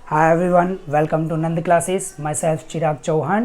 Hi everyone, welcome to Nand Classes. Myself Chirag Chauhan.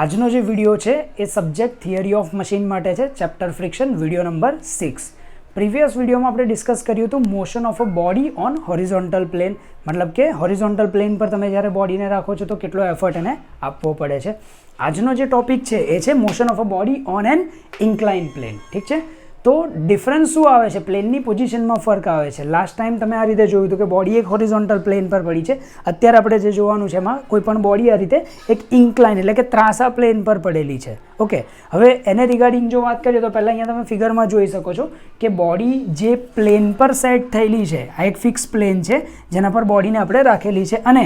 આજનો જે video છે એ subject theory of machine માટે છે, chapter friction, video number 6. Previous વિડીયોમાં આપણે ડિસ્કસ કર્યું હતું motion of a body on horizontal plane, મતલબ કે હોરિઝોન્ટલ પ્લેન પર તમે જ્યારે બોડીને રાખો છો તો કેટલો એફર્ટ એને આપવો પડે છે. આજનો જે ટોપિક છે એ છે motion of a body on an incline plane. ઠીક છે, તો ડિફરન્સ શું આવે છે? પ્લેનની પોઝિશનમાં ફરક આવે છે. લાસ્ટ ટાઈમ તમે આ રીતે જોયું હતું કે બોડી એક હોરિઝોન્ટલ પ્લેન પર પડી છે. અત્યારે આપણે જે જોવાનું છે એમાં કોઈ પણ બોડી આ રીતે એક ઇન્ક્લાઇન એટલે કે ત્રાંસા પ્લેન પર પડેલી છે. ઓકે, હવે એને રિગાર્ડિંગ જો વાત કરીએ તો પહેલાં અહીંયા તમે ફિગરમાં જોઈ શકો છો કે બોડી જે પ્લેન પર સેટ થયેલી છે, આ એક ફિક્સ પ્લેન છે જેના પર બોડીને આપણે રાખેલી છે અને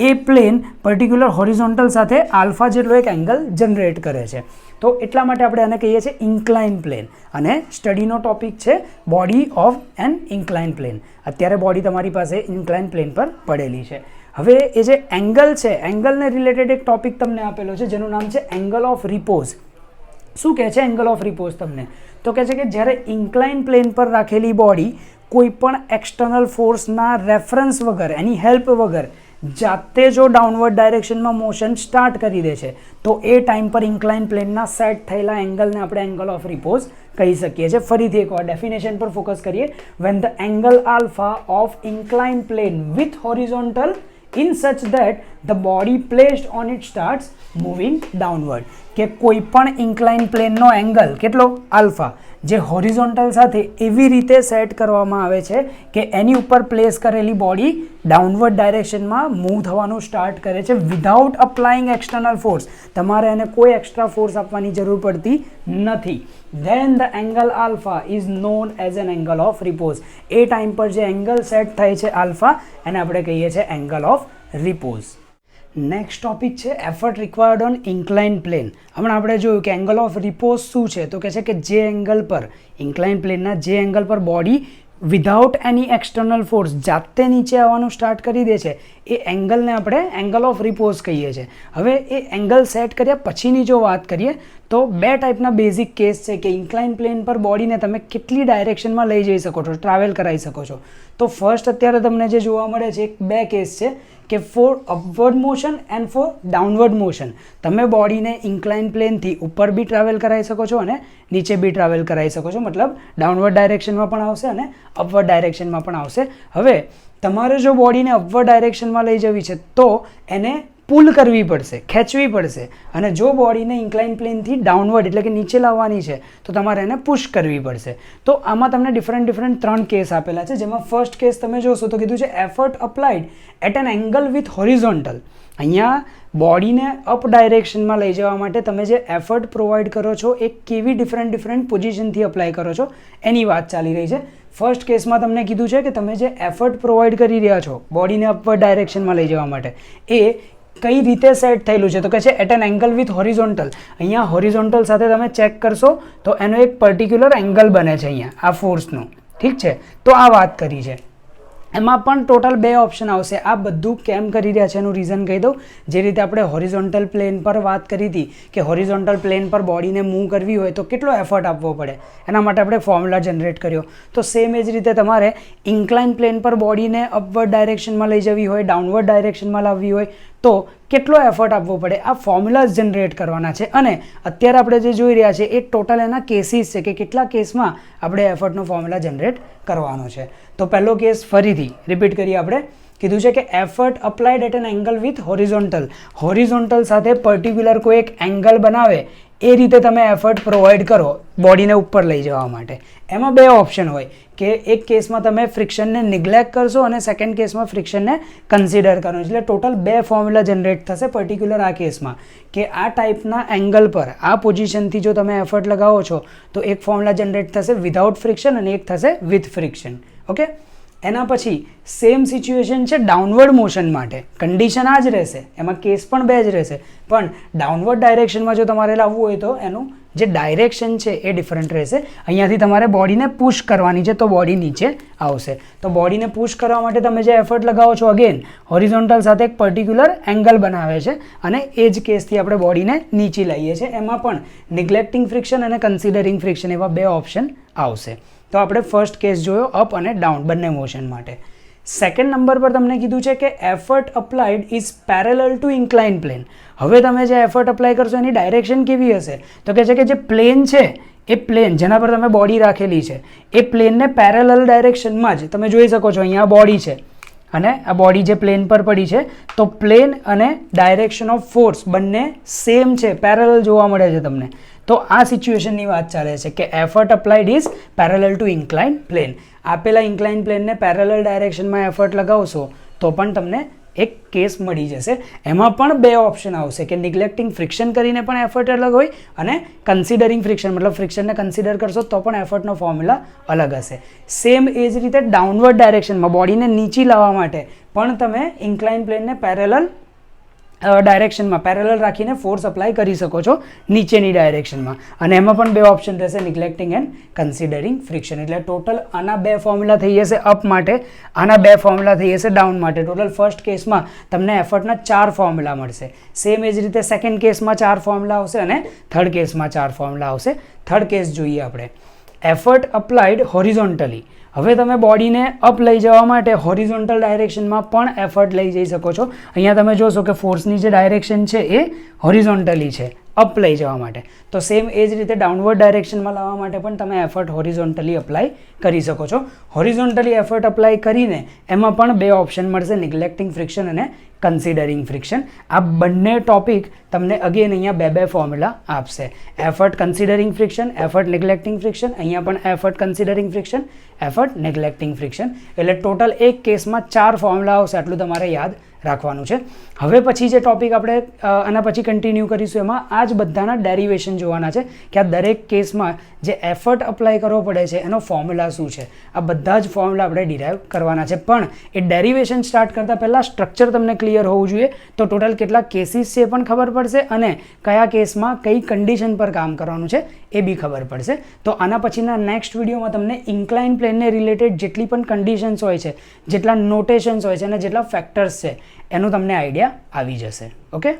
એ પ્લેન પર્ટિક્યુલર હોરિઝોન્ટલ સાથે આલ્ફા જેટલો એક એંગલ જનરેટ કરે છે. તો એટલા માટે આપણે એને કહીએ છીએ ઇન્ક્લાઇન પ્લેન અને સ્ટડીનો ટોપિક છે body of an incline plane. અત્યારે બોડી તમારી પાસે ઇન્ક્લાઇન પ્લેન પર પડેલી છે. હવે એ જે એંગલ છે, એંગલને રિલેટેડ એક ટોપિક તમને આપેલો છે જેનું નામ છે એંગલ ઓફ રિપોઝ. શું કહે છે એંગલ ઓફ રિપોઝ તમને? તો કહે છે કે જ્યારે ઇન્ક્લાઇન પ્લેન પર રાખેલી બોડી કોઈ પણ એક્સટર્નલ ફોર્સના રેફરન્સ વગર, એની હેલ્પ વગર જાતે જો ડાઉનવર્ડ ડાયરેક્શનમાં મોશન સ્ટાર્ટ કરી દે છે તો એ ટાઈમ પર ઇન્ક્લાઇન પ્લેનના સેટ થયેલા એંગલને આપણે એંગલ ઓફ રિપોઝ કહી શકીએ છીએ. ફરીથી એકવાર ડેફિનેશન પર ફોકસ કરીએ. When the angle alpha of incline plane with horizontal in such that the body placed on it starts moving downward. કે કોઈ પણ ઇન્ક્લાઇન પ્લેનનો એંગલ કેટલો? આલ્ફા, જે હોરિઝોન્ટલ સાથે એવી રીતે સેટ કરવામાં આવે છે કે એની ઉપર પ્લેસ કરેલી બોડી ડાઉનવર્ડ ડાયરેક્શનમાં મૂવ થવાનું સ્ટાર્ટ કરે છે વિધાઉટ અપ્લાઇંગ એક્સટર્નલ ફોર્સ. તમારે એને કોઈ એક્સ્ટ્રા ફોર્સ આપવાની જરૂર પડતી નથી. Then the angle alpha is known as an angle of repose. A time પર જે એંગલ સેટ થાય છે આલ્ફા, એને આપણે કહીએ છીએ angle of repose. Next topic છે effort required on incline plane. હમણાં આપણે જોયું કે એંગલ ઓફ રિપોઝ શું છે, તો કહે છે કે જે એંગલ પર ઇન્ક્લાઇન પ્લેનના જે એંગલ પર બોડી વિધાઉટ એની એક્સટર્નલ ફોર્સ જાતે નીચે આવવાનું સ્ટાર્ટ કરી દે છે એ એંગલને આપણે એંગલ ઓફ રિપોઝ કહીએ છીએ. હવે એ એંગલ સેટ કર્યા પછીની જો વાત કરીએ તો બે ટાઈપના બેઝિક કેસ છે કે ઇન્ક્લાઇન પ્લેન પર બોડીને તમે કેટલી ડાયરેક્શનમાં લઈ જઈ શકો છો, ટ્રાવેલ કરાવી શકો છો. તો ફર્સ્ટ અત્યારે તમને જે જોવા મળે છે બે કેસ છે કે for upward motion and for downward motion. તમે બોડીને ઇન્ક્લાઇન પ્લેનથી ઉપર બી ટ્રાવેલ કરાવી શકો છો અને નીચે બી ટ્રાવેલ કરાવી શકો છો, મતલબ ડાઉનવર્ડ ડાયરેક્શનમાં પણ આવશે અને અપવર્ડ ડાયરેક્શનમાં પણ આવશે. હવે તમારે જો બોડીને અપવર્ડ ડાયરેક્શનમાં લઈ જવી છે તો એને પુલ કરવી પડશે, ખેંચવી પડશે. અને જો બોડીને ઇન્ક્લાઇન પ્લેનથી ડાઉનવર્ડ એટલે કે નીચે લાવવાની છે તો તમારે એને પુશ કરવી પડશે. તો આમાં તમને ડિફરન્ટ 3 કેસ આપેલા છે, જેમાં ફર્સ્ટ કેસ તમે જોશો તો કીધું છે effort applied at an angle with horizontal. અહીંયા બોડીને અપ ડાયરેક્શનમાં લઈ જવા માટે તમે જે એફર્ટ પ્રોવાઈડ કરો છો એ કેવી ડિફરન્ટ પોઝિશનથી અપ્લાય કરો છો એની વાત ચાલી રહી છે. ફર્સ્ટ કેસમાં તમને કીધું છે કે તમે જે એફર્ટ પ્રોવાઈડ કરી રહ્યા છો બોડીને અપવર્ડ ડાયરેક્શનમાં લઈ જવા માટે એ કઈ રીતે સેટ થયેલું છે, તો કહે છે at an angle with horizontal. અહીંયા હોરિઝોન્ટલ સાથે તમે ચેક કરશો તો એનો એક પર્ટિક્યુલર એંગલ બને છે અહીંયા આ ફોર્સનું. ઠીક છે, તો આ વાત કરી છે. એમાં પણ ટોટલ 2 ઓપ્શન આવશે. આ બધું કેમ કરી રહ્યા છે એનું રીઝન કહી દઉં. જે રીતે આપણે હોરિઝોન્ટલ પ્લેન પર વાત કરી હતી કે હોરિઝોન્ટલ પ્લેન પર બોડીને મૂવ કરવી હોય તો કેટલો એફર્ટ આપવો પડે, એના માટે આપણે ફોર્મ્યુલા જનરેટ કર્યો. તો સેમ એ જ રીતે તમારે ઇન્ક્લાઇન પ્લેન પર બોડીને અપવર્ડ ડાયરેક્શનમાં લઈ જવી હોય, ડાઉનવર્ડ ડાયરેક્શનમાં લાવવી હોય તો કેટલો એફર્ટ આપવો પડે, આ ફોર્મ્યુલાઝ જનરેટ કરવાના છે. અને અત્યારે આપણે જે જોઈ રહ્યા છે એ ટોટલ એના કેસીસ છે કે કેટલા કેસમાં આપણે એફર્ટનો ફોર્મ્યુલા જનરેટ કરવાનો છે. તો પહેલો કેસ ફરીથી રિપીટ કરીએ. આપણે કીધું છે કે effort applied at an angle with horizontal. Horizontal સાથે પર્ટિક્યુલર કોઈ એક એંગલ બનાવે એ રીતે તમે એફર્ટ પ્રોવાઈડ કરો બોડીને ઉપર લઈ જવા માટે. એમાં 2 ઓપ્શન હોય કે એક કેસમાં તમે ફ્રિક્શનને નિગ્લેક્ટ કરશો અને સેકન્ડ કેસમાં ફ્રિક્શનને કન્સિડર કરો. એટલે ટોટલ 2 ફોર્મ્યુલા જનરેટ થશે પર્ટિક્યુલર આ કેસમાં કે આ ટાઈપના એંગલ પર આ પોઝિશનથી જો તમે એફર્ટ લગાવો છો તો એક ફોર્મ્યુલા જનરેટ થશે વિધાઉટ ફ્રિક્શન અને એક થશે વિથ ફ્રિક્શન. ઓકે, એના પછી સેમ સિચ્યુએશન છે ડાઉનવર્ડ મોશન માટે. કન્ડિશન આ જ રહેશે, એમાં કેસ પણ 2 જ રહેશે, પણ ડાઉનવર્ડ ડાયરેક્શનમાં જો તમારે લાવવું હોય તો એનું જે ડાયરેક્શન છે એ ડિફરન્ટ રહેશે. અહીંયાથી તમારે બોડીને પુશ કરવાની છે તો બોડી નીચે આવશે. તો બોડીને પુશ કરવા માટે તમે જે એફર્ટ લગાવો છો અગેન હોરિઝોન્ટલ સાથે એક પર્ટિક્યુલર એંગલ બનાવે છે અને એ જ કેસથી આપણે બોડીને નીચે લઈએ છીએ. એમાં પણ નિગ્લેક્ટિંગ ફ્રિક્શન અને કન્સિડરિંગ ફ્રિક્શન એવા 2 ઓપ્શન આવશે. તો આપણે ફર્સ્ટ કેસ જોયો અપ અને ડાઉન બંને મોશન માટે. સેકન્ડ નંબર પર તમને કીધું છે કે effort applied is parallel to incline plane. હવે તમે જે એફર્ટ અપ્લાય કરશો એની ડાયરેક્શન કેવી હશે? તો કહે છે કે જે પ્લેન છે એ પ્લેન જેના પર તમે બોડી રાખેલી છે એ પ્લેનને પેરેલલ ડાયરેક્શનમાં જ તમે જોઈ શકો છો. અહીંયા બોડી છે અને આ બોડી જે પ્લેન પર પડી છે, તો પ્લેન અને ડાયરેક્શન ઓફ ફોર્સ બંને સેમ છે, પેરેલલ જોવા મળે છે તમને. તો આ સિચ્યુએશનની વાત ચાલે છે કે effort applied is parallel to incline plane. આપેલા ઇન્ક્લાઇન પ્લેનને પેરેલલ ડાયરેક્શનમાં એફર્ટ લગાવશો તો પણ તમને એક કેસ મળી જશે. એમાં પણ બે ઓપ્શન આવશે કે નિગ્લેક્ટિંગ ફ્રિક્શન કરીને પણ એફર્ટ અલગ હોય અને કન્સિડરિંગ ફ્રિક્શન મતલબ ફ્રિક્શનને કન્સિડર કરશો તો પણ એફર્ટનો ફોર્મ્યુલા અલગ હશે. સેમ એ જ રીતે ડાઉનવર્ડ ડાયરેક્શનમાં બોડીને નીચી લાવવા માટે પણ તમે ઇન્ક્લાઇન પ્લેનને પેરેલલ ડાયરેક્શનમાં પેરેલલ રાખીને ફોર્સ અપ્લાય કરી શકો છો નીચેની ડાયરેક્શનમાં. અને એમાં પણ બે ઓપ્શન રહેશે, નિગ્લેક્ટિંગ એન્ડ કન્સિડરિંગ ફ્રિક્શન. એટલે ટોટલ આના બે ફોર્મ્યુલા થઈ જશે અપ માટે, આના બે ફોર્મ્યુલા થઈ જશે ડાઉન માટે. ટોટલ ફર્સ્ટ કેસમાં તમને એફર્ટના 4 ફોર્મ્યુલા મળશે. સેમ એ જ રીતે સેકન્ડ કેસમાં 4 ફોર્મ્યુલા આવશે અને થર્ડ કેસમાં 4 ફોર્મ્યુલા આવશે. થર્ડ કેસ જોઈએ આપણે. Effort applied horizontally. હવે તમે બોડીને અપ લઈ જવા માટે હોરિઝોન્ટલ ડાયરેક્શનમાં પણ એફર્ટ લઈ જઈ શકો છો. અહીંયા તમે જોશો કે ફોર્સની જે ડાયરેક્શન છે એ હોરિઝોન્ટલી છે અપ લઈ જવા માટે. તો સેમ એ જ રીતે ડાઉનવર્ડ ડાયરેક્શનમાં લાવવા માટે પણ તમે એફર્ટ હોરિઝોન્ટલી અપ્લાય કરી શકો છો. હોરિઝોન્ટલી એફર્ટ અપ્લાય કરીને એમાં પણ બે ઓપ્શન મળશે, નિગ્લેક્ટિંગ ફ્રિક્શન અને કન્સિડરિંગ ફ્રિક્શન. આ બંને ટોપિક તમને અગેન અહીંયા બે ફોર્મ્યુલા આપશે. Effort considering friction, effort neglecting friction. અહીંયા પણ effort considering friction, effort neglecting friction. એટલે ટોટલ એક કેસમાં 4 ફોર્મ્યુલા આવશે. આટલું તમારે યાદ રાખવાનું છે. હવે પછી જે ટોપિક આપણે આના પછી કન્ટિન્યુ કરીશું એમાં આ જ બધાના ડેરિવેશન જોવાના છે કે આ દરેક કેસમાં જે એફર્ટ અપ્લાય કરવો પડે છે એનો ફોર્મ્યુલા શું છે. આ બધા જ ફોર્મ્યુલા આપણે ડિરાઈવ કરવાના છે. પણ એ ડેરિવેશન સ્ટાર્ટ કરતાં પહેલાં સ્ટ્રક્ચર તમને ક્લિયર હોવું જોઈએ. તો ટોટલ કેટલા કેસીસ છે એ પણ ખબર પડશે અને કયા કેસમાં કઈ કન્ડિશન પર કામ કરવાનું છે એ બી ખબર પડશે. તો આના પછીના નેક્સ્ટ વિડીયોમાં તમને ઇન્ક્લાઇન પ્લેનને રિલેટેડ જેટલી પણ કન્ડિશન્સ હોય છે, જેટલા નોટેશન્સ હોય છે અને જેટલા ફેક્ટર્સ છે એનું તમને આઈડિયા આવી જશે. ઓકે,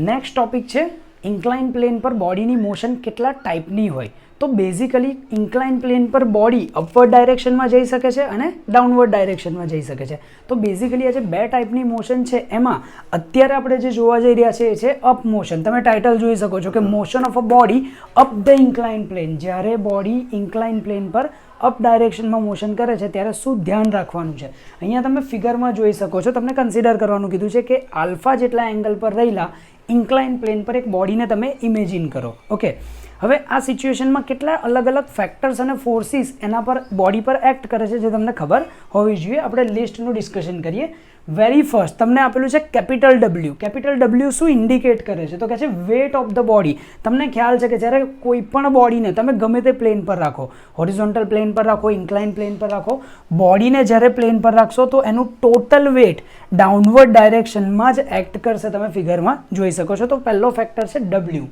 નેક્સ્ટ ટોપિક છે ઇન્ક્લાઇન પ્લેન પર બોડીની મોશન કેટલા ટાઈપની હોય. તો બેઝિકલી ઇન્ક્લાઇન પ્લેન પર બોડી અપવર્ડ ડાયરેક્શનમાં જઈ શકે છે અને ડાઉનવર્ડ ડાયરેક્શનમાં જઈ શકે છે. તો બેઝિકલી આ જે બે ટાઈપની મોશન છે એમાં અત્યારે આપણે જે જોવા જઈ રહ્યા છે એ છે અપ મોશન. તમે ટાઇટલ જોઈ શકો છો કે motion of a body up the incline plane. જ્યારે બોડી ઇન્ક્લાઇન પ્લેન પર અપ ડાયરેક્શનમાં મોશન કરે છે ત્યારે શું ધ્યાન રાખવાનું છે. અહીંયા તમે ફિગરમાં જોઈ શકો છો, તમને કન્સિડર કરવાનું કીધું છે કે આલ્ફા જેટલા એંગલ પર રહેલા ઇન્ક્લાઇન પ્લેન પર એક બોડીને તમે ઇમેજિન કરો. ઓકે, હવે આ સિચ્યુએશનમાં કેટલા અલગ અલગ ફેક્ટર્સ અને ફોર્સિસ એના પર બોડી પર એક્ટ કરે છે જે તમને ખબર હોવી જોઈએ. આપણે લિસ્ટનું ડિસ્કશન કરીએ. વેરી ફર્સ્ટ તમને આપેલું છે કેપિટલ ડબલ્યુ. કેપિટલ ડબલ્યુ શું ઇન્ડિકેટ કરે છે? તો કહે છે વેટ ઓફ ધ બોડી. તમને ખ્યાલ છે કે જ્યારે કોઈ પણ બોડીને તમે ગમે તે પ્લેન પર રાખો, હોરિઝોન્ટલ પ્લેન પર રાખો, ઇન્ક્લાઇન પ્લેન પર રાખો, બોડીને જ્યારે પ્લેન પર રાખશો તો એનું ટોટલ વેટ ડાઉનવર્ડ ડાયરેક્શનમાં જ એક્ટ કરશે. તમે ફિગરમાં જોઈ શકો છો. તો પહેલો ફેક્ટર છે ડબલ્યુ.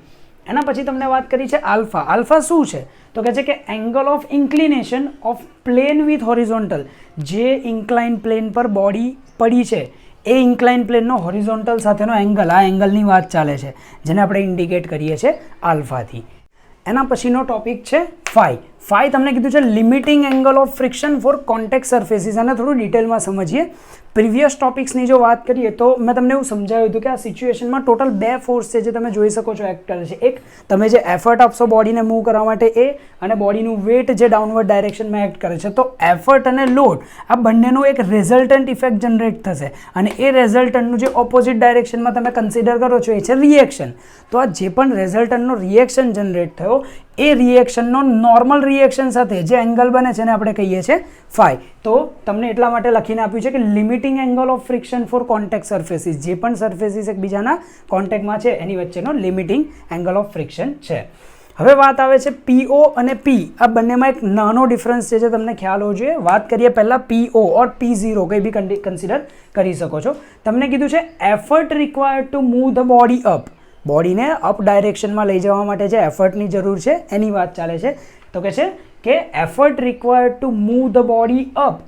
એના પછી તમને વાત કરી છે આલ્ફા. આલ્ફા શું છે? તો કહે છે કે angle of inclination of plane with horizontal. જે ઇન્ક્લાઇન પ્લેન પર બોડી પડી છે એ ઇન્ક્લાઇન પ્લેનનો હોરિઝોન્ટલ સાથેનો એંગલ, આ એંગલની વાત ચાલે છે જેને આપણે ઇન્ડિકેટ કરીએ છીએ આલ્ફાથી. એના પછીનો ટોપિક છે ફાઈ. ફાઈ તમને કીધું છે limiting angle of friction for contact surfaces. આને થોડું ડિટેલમાં સમજીએ. પ્રીવિયસ ટોપિક્સની જો વાત કરીએ તો મેં તમને એવું સમજાવ્યું હતું કે આ સિચ્યુએશનમાં ટોટલ બે ફોર્સ છે જે તમે જોઈ શકો છો એક્ટ કરે છે. એક તમે જે એફર્ટ આપશો બોડીને મૂવ કરવા માટે એ, અને બોડીનું વેટ જે ડાઉનવર્ડ ડાયરેક્શનમાં એક્ટ કરે છે. તો એફર્ટ અને લોડ આ બંનેનું એક રેઝલ્ટન્ટ ઇફેક્ટ જનરેટ થશે અને એ રેઝલ્ટન્ટનું જે ઓપોઝિટ ડાયરેક્શનમાં તમે કન્સિડર કરો છો એ છે રિએક્શન. તો આ જે પણ રેઝલ્ટન્ટનો રિએક્શન જનરેટ થયો એ રિએક્શનનો નોર્મલ રિએક્શન સાથે જે એંગલ બને છે એને આપણે કહીએ છીએ ફાઈ. તો તમને એટલા માટે લખીને આપ્યું છે કે limiting angle of friction for contact surfaces. જે પણ સરફેસીસ એકબીજાના કોન્ટેક્ટમાં છે એની વચ્ચેનો લિમિટિંગ એંગલ ઓફ ફ્રિક્શન છે. હવે વાત આવે છે PO અને P. આ બંનેમાં એક નાનો ડિફરન્સ છે જે તમને ખ્યાલ હોવો જોઈએ. વાત કરીએ પહેલાં PO ઓર P0 કંઈ બી કન્સિડર કરી શકો છો. તમને કીધું છે effort required to move the body up. બોડીને અપ ડાયરેક્શનમાં લઈ જવા માટે જે એફર્ટની જરૂર છે એની વાત ચાલે છે. તો કહે છે કે effort required to move the body up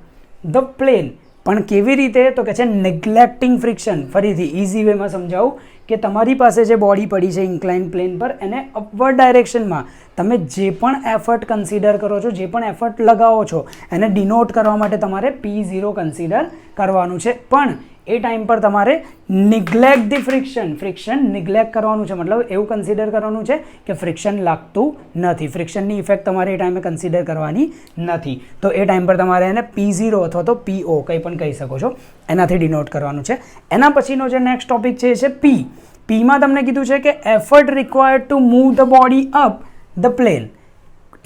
the plane. પણ કેવી રીતે? તો કહે છે નેગ્લેક્ટિંગ ફ્રિક્શન. ફરીથી ઇઝી વેમાં સમજાવું કે તમારી પાસે જે બોડી પડી છે ઇન્ક્લાઇન પ્લેન પર એને અપવર્ડ ડાયરેક્શનમાં તમે જે પણ એફર્ટ કન્સિડર કરો છો, જે પણ એફર્ટ લગાવો છો એને ડિનોટ કરવા માટે તમારે P0 કન્સિડર કરવાનું છે. પણ એ ટાઈમ પર તમારે નિગ્લેક્ટ ધી ફ્રિક્શન નિગ્લેક્ટ કરવાનું છે. મતલબ એવું કન્સિડર કરવાનું છે કે ફ્રિક્શન લાગતું નથી, ફ્રિક્શનની ઇફેક્ટ તમારે એ ટાઈમે કન્સિડર કરવાની નથી. તો એ ટાઈમ પર તમારે એને P0 અથવા તો PO કંઈ પણ કહી શકો છો, એનાથી ડિનોટ કરવાનું છે. એના પછીનો જે નેક્સ્ટ ટોપિક છે એ છે P. Pમાં તમને કીધું છે કે effort required to move the body up the plane.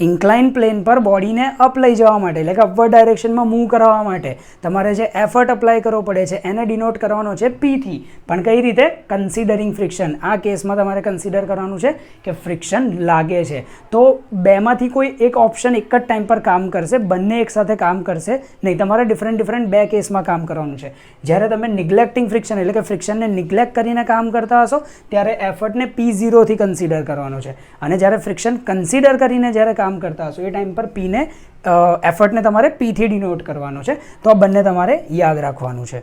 Incline plane પર બોડીને અપ લઈ જવા માટે એટલે કે અપવર્ડ ડાયરેક્શનમાં મૂવ કરવા માટે તમારે જે એફર્ટ અપ્લાય કરવો પડે છે એને ડિનોટ કરવાનો છે P થી. પણ કઈ રીતે? Considering friction. આ કેસમાં તમારે કન્સિડર કરવાનું છે કે ફ્રિક્શન લાગે છે. તો બેમાંથી કોઈ એક ઓપ્શન એક જ ટાઈમ પર કામ કરશે, બંને એકસાથે કામ કરશે નહીં. તમારે ડિફરન્ટ બે કેસમાં કામ કરવાનું છે. જ્યારે તમે નિગ્લેક્ટિંગ ફ્રિક્શન એટલે કે ફ્રિક્શનને નિગ્લેક્ટ કરીને કામ કરતા હશો ત્યારે એફર્ટને P0 થી કન્સિડર કરવાનો છે, અને જ્યારે ફ્રિક્શન કન્સિડર કરીને જ્યારે કામ કરતા હશો એ ટાઈમ પર પીને એફર્ટને તમારે P થી ડિનોટ કરવાનો છે. તો આ બંને તમારે યાદ રાખવાનું છે.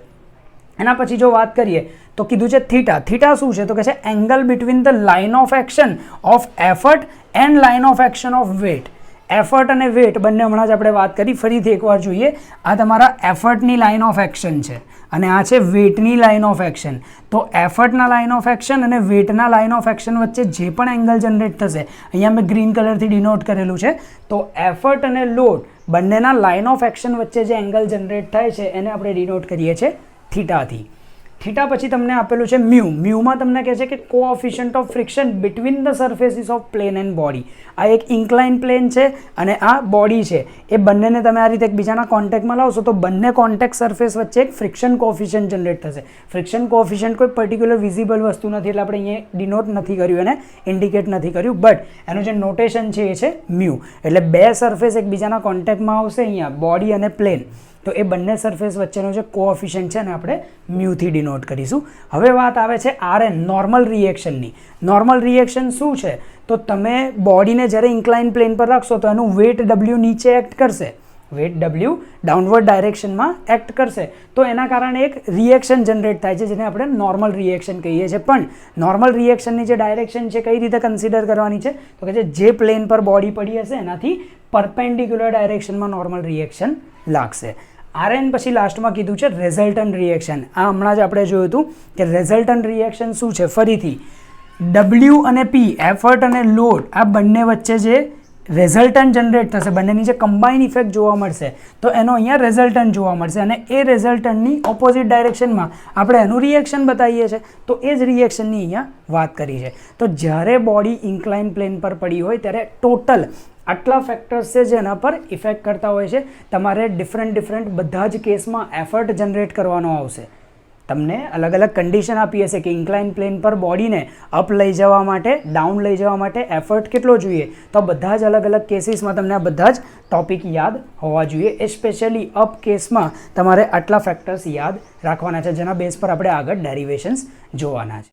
એના પછી જો વાત કરીએ તો કીધું છે થીટા. થીટા શું છે? તો કે છે angle between the line of action of effort and line of action of weight. Effort અને વેટ બંને હમણાં જ આપણે વાત કરી, ફરીથી એકવાર જોઈએ. આ તમારા એફર્ટની લાઇન ઓફ એક્શન છે અને આ છે વેટની લાઇન ઓફ એક્શન. તો એફર્ટના લાઇન ઓફ એક્શન અને વેટના લાઇન ઓફ એક્શન વચ્ચે જે પણ એંગલ જનરેટ થશે, અહીંયા મેં ગ્રીન કલરથી ડિનોટ કરેલું છે. તો એફર્ટ અને લોડ બંનેના લાઇન ઓફ એક્શન વચ્ચે જે એંગલ જનરેટ થાય છે એને આપણે ડિનોટ કરીએ છીએ થીટાથી. થીટા પછી તમને આપેલું છે મ્યુ. મ્યુમાં તમને કહે છે કે coefficient of friction between the surfaces of plane and body. આ એક ઇન્ક્લાઇન પ્લેન છે અને આ બોડી છે. એ બંનેને તમે આ રીતે એકબીજાના કોન્ટેક્ટમાં લાવશો તો બંને કોન્ટેક્ટ સરફેસ વચ્ચે એક ફ્રિક્શન કોએફિશિયન્ટ જનરેટ થશે. ફ્રિક્શન કોએફિશિયન્ટ કોઈ પર્ટિક્યુલર વિઝિબલ વસ્તુ નથી એટલે આપણે અહીંયા ડિનોટ નથી કર્યું, એને ઇન્ડિકેટ નથી કર્યું. બટ એનું જે નોટેશન છે એ છે મ્યુ. એટલે બે સરફેસ એકબીજાના કોન્ટેક્ટમાં આવશે અહીંયા, બોડી અને પ્લેન. તો એ બંને સરફેસ વચ્ચેનો જે કોએફિશિયન્ટ છે ને આપણે મ્યુથી ડિનોટ કરીશું. હવે વાત આવે છે RN નોર્મલ રિએક્શનની. નોર્મલ રિએક્શન શું છે? તો તમે બોડીને જ્યારે ઇન્ક્લાઇન પ્લેન પર રાખશો તો એનું વેટ W નીચે એક્ટ કરશે, વેટ W ડાઉનવર્ડ ડાયરેક્શનમાં એક્ટ કરશે. તો એના કારણે એક રિએક્શન જનરેટ થાય છે જેને આપણે નોર્મલ રિએક્શન કહીએ છીએ. પણ નોર્મલ રિએક્શનની જે ડાયરેક્શન છે કઈ રીતે કન્સિડર કરવાની છે? તો કે જે પ્લેન પર બોડી પડી હશે એનાથી પરપેન્ડિક્યુલર ડાયરેક્શનમાં નોર્મલ રિએક્શન લાગશે. RN પછી લાસ્ટમાં કીધું છે રેઝલ્ટન્ટ રિએક્શન. આ હમણાં જ આપણે જોયું હતું કે રેઝલ્ટન્ટ રિએક્શન શું છે. ફરીથી W અને P એફર્ટ અને લોડ આ બંને વચ્ચે જે રેઝલ્ટન્ટ જનરેટ થશે, બંનેની જે કમ્બાઇન ઇફેક્ટ જોવા મળશે તો એનો અહીંયા રેઝલ્ટન્ટ જોવા મળશે અને એ રેઝલ્ટન્ટની ઓપોઝિટ ડાયરેક્શનમાં આપણે એનું રિએક્શન બતાવીએ છીએ. તો એ જ રિએક્શનની અહીંયા વાત કરી છે. તો જ્યારે બોડી ઇન્ક્લાઇન પ્લેન પર પડી હોય ત્યારે ટોટલ આટલા ફેક્ટર્સ છે જેના પર ઇફેક્ટ કરતા હોય છે. તમારે ડિફરન્ટ બધા જ કેસમાં એફર્ટ જનરેટ કરવાનો આવશે. તમને અલગ અલગ કન્ડિશન આપી હશે કે ઇન્ક્લાઇન પ્લેન પર બોડીને અપ લઈ જવા માટે, ડાઉન લઈ જવા માટે એફર્ટ કેટલો જોઈએ. તો બધા જ અલગ અલગ કેસીસમાં તમને આ બધા જ ટોપિક યાદ હોવા જોઈએ. એસ્પેશિયલી અપ કેસમાં તમારે આટલા ફેક્ટર્સ યાદ રાખવાના છે જેના બેઝ પર આપણે આગળ ડેરિવેશન્સ જોવાના છે.